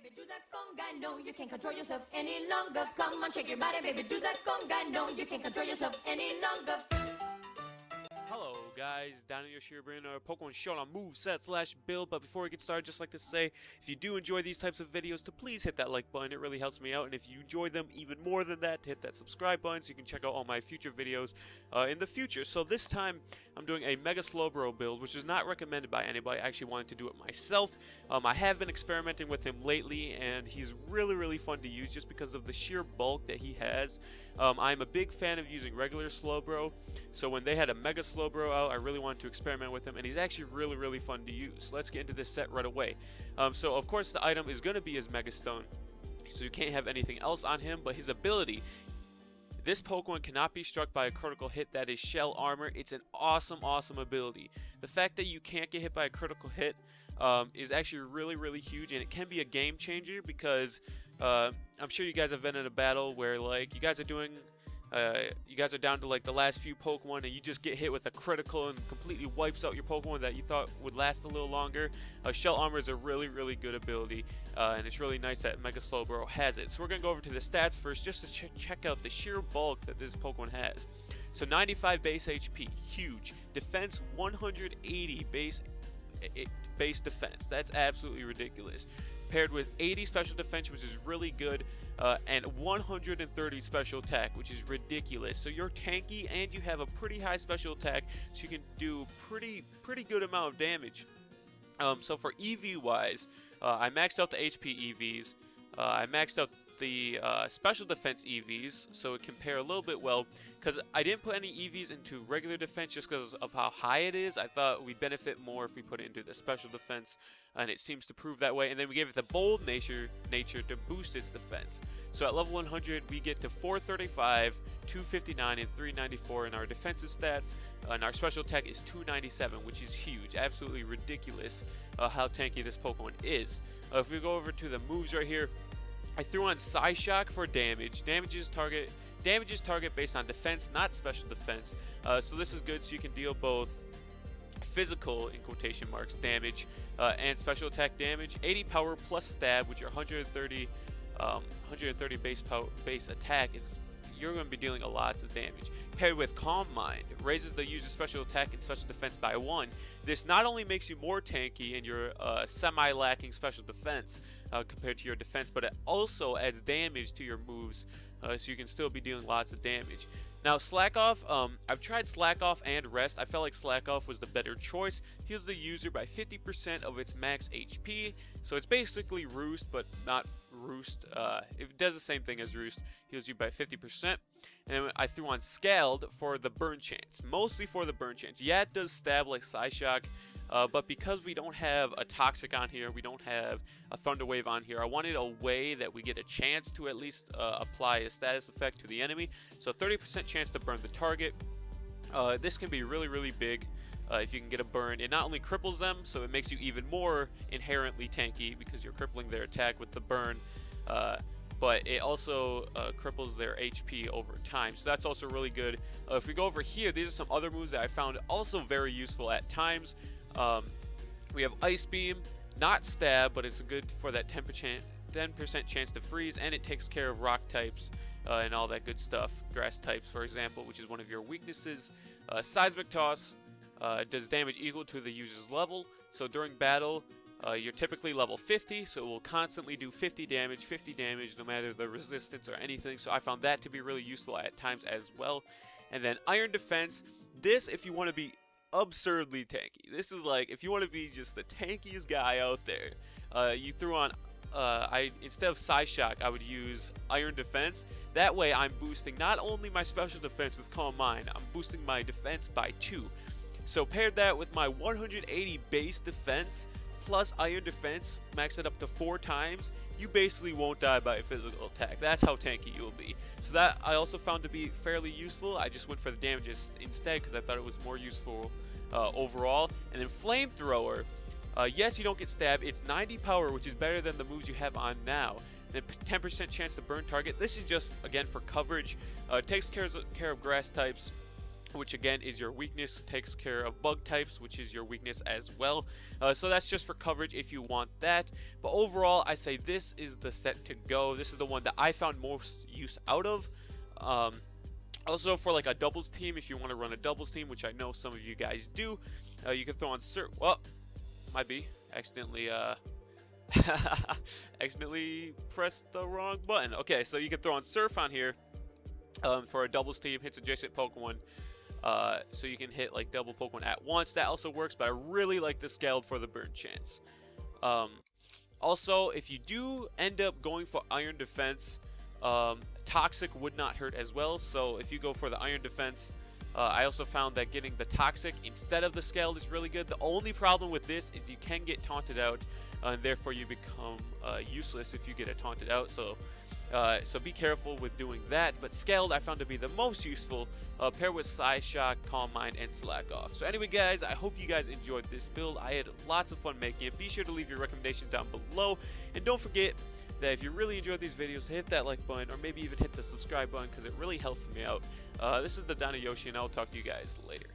baby, do that conga. No, you can't control yourself any longer. Come on, shake your body, baby, do that conga. No, you can't control yourself any longer. Hello guys, Daniel Yoshiro bringing our Pokemon show on Moveset / build. But before we get started, just like to say, if you do enjoy these types of videos, to please hit that like button. It really helps me out. And if you enjoy them even more than that, to hit that subscribe button so you can check out all my future videos in the future. So this time, I'm doing a Mega Slowbro build, which is not recommended by anybody. I actually wanted to do it myself. I have been experimenting with him lately, and he's really fun to use just because of the sheer bulk that he has. I'm a big fan of using regular Slowbro, so when they had a Mega Slowbro out, I really wanted to experiment with him, and he's actually really fun to use. So let's get into this set right away. So of course the item is going to be his Mega Stone, so you can't have anything else on him, but his ability. This Pokemon cannot be struck by a critical hit. That is Shell Armor. It's an awesome ability. The fact that you can't get hit by a critical hit is actually really huge, and it can be a game changer because I'm sure you guys have been in a battle where like you guys are down to like the last few Pokemon and you just get hit with a critical and completely wipes out your Pokemon that you thought would last a little longer. Shell Armor is a really good ability, and it's really nice that Mega Slowbro has it. So we're going to go over to the stats first just to check out the sheer bulk that this Pokemon has. So 95 base HP, huge. Defense 180 base defense. That's absolutely ridiculous. Paired with 80 special defense, which is really good, and 130 special attack, which is ridiculous. So you're tanky and you have a pretty high special attack, so you can do pretty good amount of damage. So for EV wise, I maxed out the HP EVs. I maxed out the special defense EVs, so it can pair a little bit well, because I didn't put any EVs into regular defense just because of how high it is. I thought we'd benefit more if we put it into the special defense, and it seems to prove that way. And then we gave it the bold nature to boost its defense. So at level 100 we get to 435, 259, and 394 in our defensive stats, and our special attack is 297, which is huge. Absolutely ridiculous how tanky this Pokemon is. If we go over to the moves right here, I threw on Psyshock for damage. Damages target based on defense, not special defense. So this is good, so you can deal both physical, in quotation marks, damage and special attack damage. 80 power plus stab, which are 130 base attack. You're going to be dealing a lot of damage. Paired with Calm Mind, raises the user's special attack and special defense by 1. This not only makes you more tanky and you're semi-lacking special defense compared to your defense, but it also adds damage to your moves, so you can still be dealing lots of damage. Now Slack Off, I've tried Slack Off and Rest. I felt like Slack Off was the better choice. Heals the user by 50% of its max HP, so it's basically Roost, but not Roost. It does the same thing as Roost. Heals you by 50%. And then I threw on Scald for the burn chance, mostly for the burn chance. Yeah, it does stab like Psyshock, but because we don't have a Toxic on here, we don't have a Thunder Wave on here, I wanted a way that we get a chance to at least apply a status effect to the enemy. So 30% chance to burn the target. This can be really big if you can get a burn. It not only cripples them, so it makes you even more inherently tanky because you're crippling their attack with the burn, but it also cripples their HP over time, so that's also really good. If we go over here, these are some other moves that I found also very useful at times. We have Ice Beam, not Stab, but it's good for that 10% chance to freeze, and it takes care of rock types and all that good stuff. Grass types, for example, which is one of your weaknesses. Seismic Toss does damage equal to the user's level, so during battle, you're typically level 50, so it will constantly do 50 damage no matter the resistance or anything, so I found that to be really useful at times as well. And then Iron Defense, this if you want to be absurdly tanky. This is like if you want to be just the tankiest guy out there. You threw on instead of Psyshock, I would use Iron Defense. That way I'm boosting not only my special defense with Calm Mind, I'm boosting my defense by 2. So paired that with my 180 base defense plus Iron Defense, max it up to 4 times, you basically won't die by a physical attack. That's how tanky you'll be. So that I also found to be fairly useful. I just went for the damages instead because I thought it was more useful overall. And then Flamethrower, yes, you don't get stabbed. It's 90 power, which is better than the moves you have on now. Then 10% chance to burn target. This is just, again, for coverage. It takes care of grass types. which again is your weakness, takes care of bug types, which is your weakness as well. So that's just for coverage if you want that. But overall, I say this is the set to go. This is the one that I found most use out of. Also, for like a doubles team, if you want to run a doubles team, which I know some of you guys do, you can throw on well, might be accidentally accidentally pressed the wrong button. Okay, so you can throw on Surf on here for a doubles team, hits adjacent Pokemon. So you can hit like double Pokemon at once. That also works, but I really like the scaled for the burn chance. Also, if you do end up going for Iron Defense, Toxic would not hurt as well. So if you go for the Iron Defense, I also found that getting the Toxic instead of the scaled is really good. The only problem with this is you can get taunted out, and therefore you become useless if you get it taunted out. So be careful with doing that. But scaled I found to be the most useful, paired with Psyshock, Calm Mind, and Slack Off. So anyway, guys, I hope you guys enjoyed this build. I had lots of fun making it. Be sure to leave your recommendations down below, and don't forget that if you really enjoyed these videos, hit that like button, or maybe even hit the subscribe button, because it really helps me out. This is the Dino Yoshi, and I'll talk to you guys later.